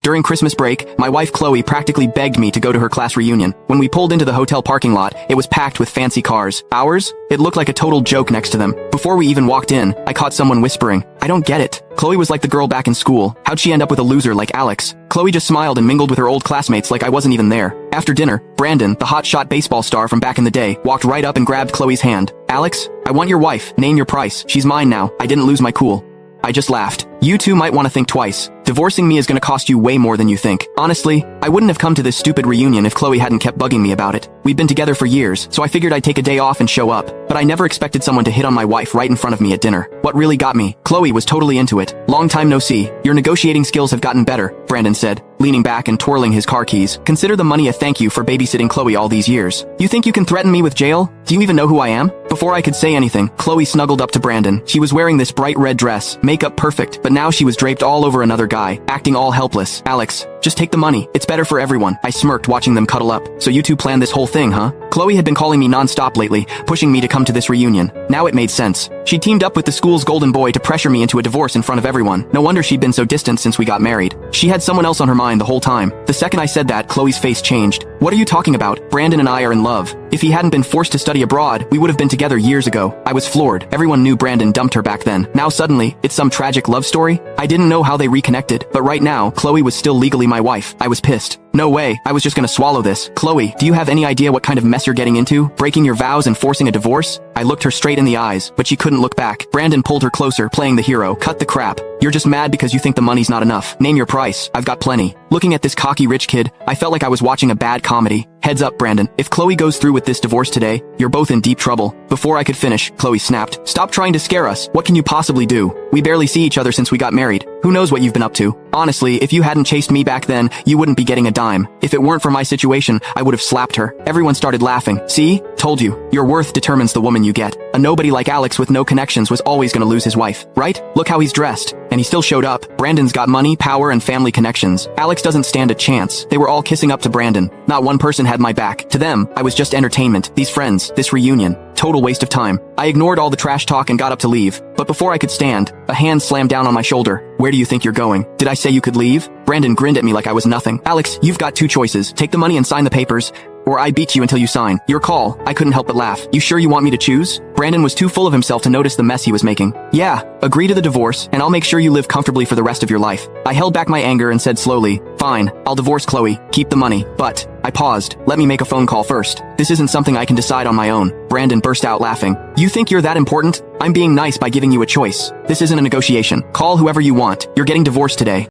During Christmas break, my wife Chloe practically begged me to go to her class reunion. When we pulled into the hotel parking lot, it was packed with fancy cars. Ours? It looked like a total joke next to them. Before we even walked in, I caught someone whispering, "I don't get it. Chloe was like the girl back in school. How'd she end up with a loser like Alex?" Chloe just smiled and mingled with her old classmates like I wasn't even there. After dinner, Brandon, the hotshot baseball star from back in the day, walked right up and grabbed Chloe's hand. "Alex, I want your wife. Name your price. She's mine now. I didn't lose my cool." I just laughed. "You two might want to think twice. Divorcing me is going to cost you way more than you think." Honestly, I wouldn't have come to this stupid reunion if Chloe hadn't kept bugging me about it. We'd been together for years, so I figured I'd take a day off and show up. But I never expected someone to hit on my wife right in front of me at dinner. What really got me? Chloe was totally into it. "Long time no see. Your negotiating skills have gotten better," Brandon said, leaning back and twirling his car keys. "Consider the money a thank you for babysitting Chloe all these years. You think you can threaten me with jail? Do you even know who I am?" Before I could say anything, Chloe snuggled up to Brandon. She was wearing this bright red dress, makeup perfect, but now she was draped all over another guy, acting all helpless. "Alex, just take the money. It's better for everyone." I smirked watching them cuddle up. "So you two planned this whole thing, huh?" Chloe had been calling me non-stop lately, pushing me to come to this reunion. Now it made sense. She teamed up with the school's golden boy to pressure me into a divorce in front of everyone. No wonder she'd been so distant since we got married. She had someone else on her mind the whole time. The second I said that, Chloe's face changed. "What are you talking about? Brandon and I are in love. If he hadn't been forced to study abroad, we would have been together years ago." I was floored. Everyone knew Brandon dumped her back then. Now suddenly, it's some tragic love story? I didn't know how they reconnected, but right now, Chloe was still legally my wife. I was pissed. No way, I was just gonna swallow this. "Chloe, do you have any idea what kind of mess you're getting into? Breaking your vows and forcing a divorce?" I looked her straight in the eyes, but she couldn't look back. Brandon pulled her closer, playing the hero. "Cut the crap. You're just mad because you think the money's not enough. Name your price. I've got plenty." Looking at this cocky rich kid, I felt like I was watching a bad comedy. "Heads up, Brandon. If Chloe goes through with this divorce today, you're both in deep trouble." Before I could finish, Chloe snapped, "Stop trying to scare us. What can you possibly do? We barely see each other since we got married. Who knows what you've been up to? Honestly, if you hadn't chased me back then, you wouldn't be getting a dime. If it weren't for my situation, I would have slapped her." Everyone started laughing. "See? Told you. Your worth determines the woman you get. A nobody like Alex with no connections was always gonna lose his wife, right? Look how he's dressed." And he still showed up. Brandon's got money, power, and family connections. Alex doesn't stand a chance. They were all kissing up to Brandon. Not one person had my back. To them, I was just entertainment. These friends, this reunion. Total waste of time. I ignored all the trash talk and got up to leave. But before I could stand, a hand slammed down on my shoulder. "Where do you think you're going? Did I say you could leave?" Brandon grinned at me like I was nothing. "Alex, you've got two choices. Take the money and sign the papers, or I beat you until you sign. Your call." I couldn't help but laugh. "You sure you want me to choose?" Brandon was too full of himself to notice the mess he was making. "Yeah, agree to the divorce, and I'll make sure you live comfortably for the rest of your life." I held back my anger and said slowly, "Fine, I'll divorce Chloe. Keep the money. But..." I paused. "Let me make a phone call first. This isn't something I can decide on my own." Brandon burst out laughing. "You think you're that important? I'm being nice by giving you a choice. This isn't a negotiation. Call whoever you want. You're getting divorced today."